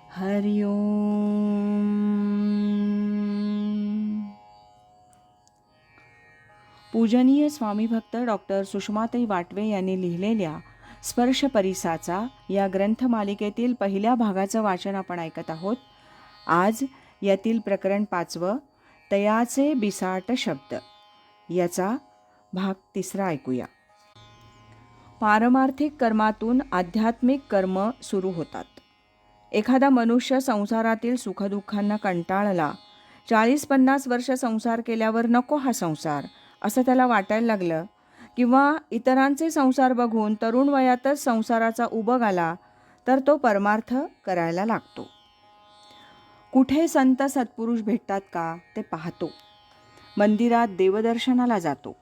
हरि ओम. पूजनीय स्वामीभक्त डॉक्टर सुषमाताई वाटवे यांनी लिहिलेल्या स्पर्श परिसाचा या ग्रंथमालिकेतील पहिल्या भागाचं वाचन आपण ऐकत आहोत. आज यातील प्रकरण 5 तयाचे बिसाट शब्द याचा भाग 3 ऐकूया. पारमार्थिक कर्मातून आध्यात्मिक कर्म सुरू होतात. एखादा मनुष्य संसारातील सुखदुःखांना कंटाळला, 40-50 वर्ष संसार केल्यावर नको हा संसार असं त्याला वाटायला लागलं, किंवा इतरांचे संसार बघून तरुण वयातच संसाराचा उबग आला, तर तो परमार्थ करायला लागतो. कुठे संत सत्पुरुष भेटतात का ते पाहतो. मंदिरात देवदर्शनाला जातो.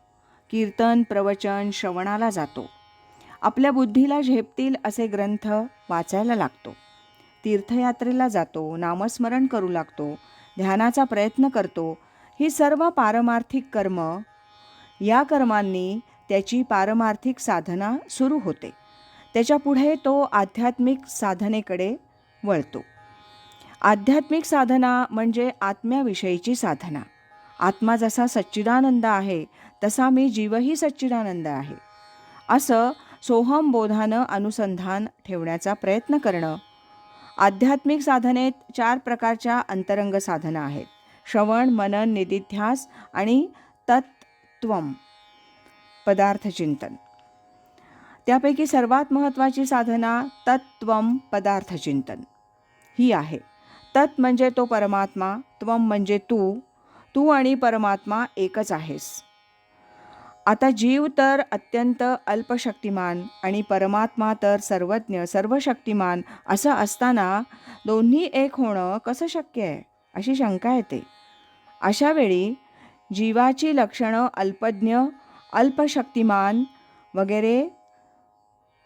कीर्तन प्रवचन श्रवणाला जातो. आपल्या बुद्धीला झेपतील असे ग्रंथ वाचायला लागतो. तीर्थयात्रेला जातो. नामस्मरण करू लागतो. ध्यानाचा प्रयत्न करतो. ही सर्व पारमार्थिक कर्म. या कर्मांनी त्याची पारमार्थिक साधना सुरू होते. त्याच्या पुढे तो आध्यात्मिक साधनेकडे वळतो. आध्यात्मिक साधना म्हणजे आत्म्याविषयीची साधना. आत्मा जसा सच्चिदानंद आहे तसा मी जीवही सच्चिदानंद आहे असं सोहम बोधानं अनुसंधान ठेवण्याचा प्रयत्न करणं. आध्यात्मिक साधनेत 4 प्रकारच्या अंतरंग साधना आहेत: श्रवण, मनन, निदिध्यास आणि तत्त्वम पदार्थचिंतन. त्यापैकी सर्वात महत्त्वाची साधना तत्त्वम पदार्थचिंतन ही आहे. तत् म्हणजे तो परमात्मा, त्वम म्हणजे तू आणि परमात्मा एकच आहेस. आता जीव तर अत्यंत अल्पशक्तिमान आणि परमात्मा तर सर्वज्ञ सर्वशक्तिमान असं असताना दोन्ही एक होणं कसं शक्य आहे अशी शंका येते. अशा वेळी जीवाची लक्षणं अल्पज्ञ अल्पशक्तिमान वगैरे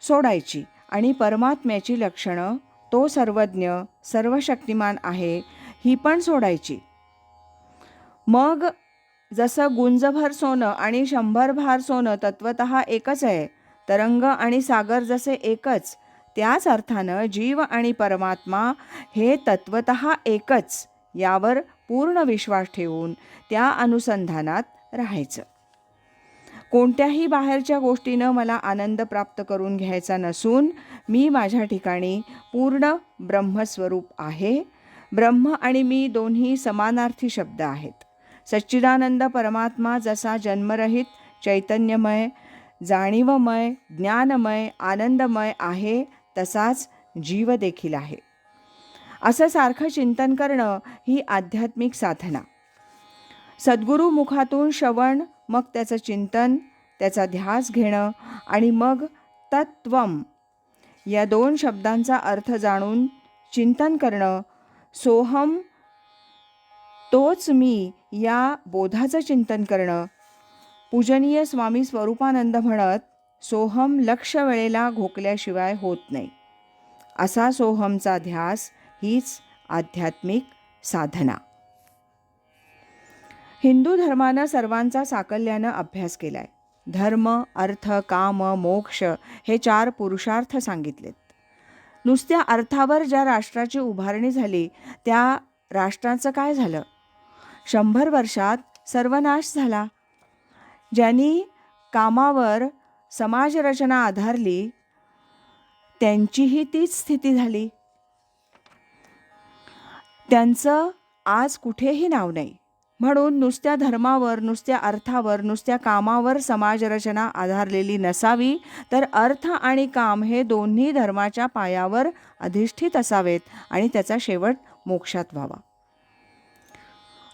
सोडायची आणि परमात्म्याची लक्षणं तो सर्वज्ञ सर्वशक्तिमान आहे ही पण सोडायची. मग जसं गुंजभर सोनं आणि 100 भार सोनं तत्वतः एकच आहे, तरंग आणि सागर जसे एकच, त्याच अर्थानं जीव आणि परमात्मा हे तत्वतः एकच यावर पूर्ण विश्वास ठेवून त्या अनुसंधानात राहायचं. कोणत्याही बाहेरच्या गोष्टीनं मला आनंद प्राप्त करून घ्यायचा नसून मी माझ्या ठिकाणी पूर्ण ब्रह्मस्वरूप आहे. ब्रह्म आणि मी दोन्ही समानार्थी शब्द आहेत. सच्चिदानंद परमात्मा जसा जन्मरहित चैतन्यमय जाणीवमय ज्ञानमय आनंदमय आहे तसाच जीव देखील आहे असं सारखं चिंतन करणं ही आध्यात्मिक साधना. सद्गुरू मुखातून श्रवण, मग त्याचं चिंतन, त्याचा ध्यास घेणं आणि मग तत्त्वम या 2 शब्दांचा अर्थ जाणून चिंतन करणं. सोहम तोच मी या बोधाचं चिंतन करणं. पूजनीय स्वामी स्वरूपानंद म्हणत, सोहम लक्ष वेळेला घोकल्याशिवाय होत नाही. असा सोहमचा ध्यास हीच आध्यात्मिक साधना. हिंदू धर्मानं सर्वांचा साकल्यानं अभ्यास केलाय. धर्म, अर्थ, काम, मोक्ष हे 4 पुरुषार्थ सांगितलेत. नुसत्या अर्थावर ज्या राष्ट्राची उभारणी झाली त्या राष्ट्राचं काय झालं? 100 वर्षात सर्वनाश झाला. ज्यांनी कामावर समाजरचना आधारली त्यांचीही तीच स्थिती झाली. त्यांचं आज कुठेही नाव नाही. म्हणून नुसत्या धर्मावर, नुसत्या अर्थावर, नुसत्या कामावर समाजरचना आधारलेली नसावी, तर अर्थ आणि काम हे दोन्ही धर्माच्या पायावर अधिष्ठित असावेत आणि त्याचा शेवट मोक्षात व्हावा.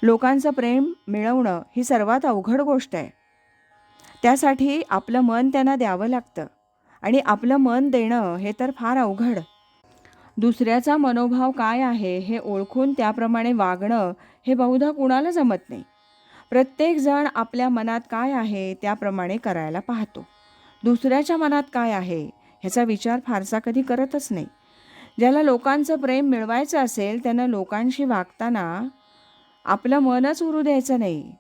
लोकांचं प्रेम मिळवणं ही सर्वात अवघड गोष्ट आहे. त्यासाठी आपलं मन त्यांना द्यावं लागतं आणि आपलं मन देणं हे तर फार अवघड. दुसऱ्याचा मनोभाव काय आहे हे ओळखून त्याप्रमाणे वागणं हे बहुधा कुणाला जमत नाही. प्रत्येकजण आपल्या मनात काय आहे त्याप्रमाणे करायला पाहतो. दुसऱ्याच्या मनात काय आहे ह्याचा विचार फारसा कधी करतच नाही. ज्याला लोकांचं प्रेम मिळवायचं असेल त्यानं लोकांशी वागताना आपलं मनच उरू द्यायचं नाही.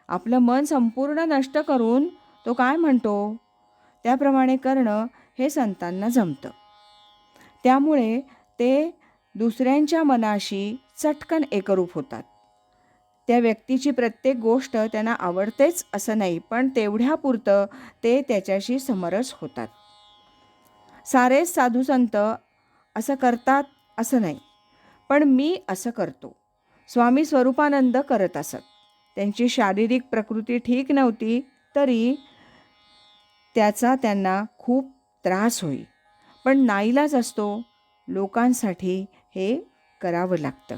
आपलं मन संपूर्ण नष्ट करून तो काय म्हणतो त्याप्रमाणे करणं हे संतांना जमतं. त्यामुळे ते दुसऱ्यांच्या मनाशी चटकन एकरूप होतात. त्या व्यक्तीची प्रत्येक गोष्ट त्यांना आवडतेच असं नाही, पण तेवढ्यापुरतं ते त्याच्याशी समरस होतात. सारेच साधुसंत असं करतात असं नाही, पण मी असं करतो. स्वामी स्वरूपानंद करत असत. त्यांची शारीरिक प्रकृती ठीक नव्हती, तरी त्याचा त्यांना खूप त्रास होई. पण नाईलाज असतो, लोकांसाठी हे करावं लागतं.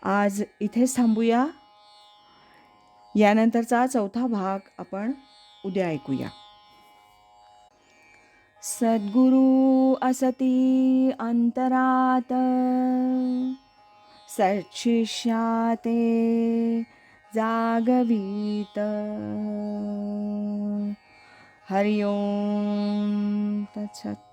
आज इथेच थांबूया. यानंतरचा चौथा भाग आपण उद्या ऐकूया. सद्गुरु असती अंतरात, सत्शिष्याते जागवीत. हरि ओम तत्सत.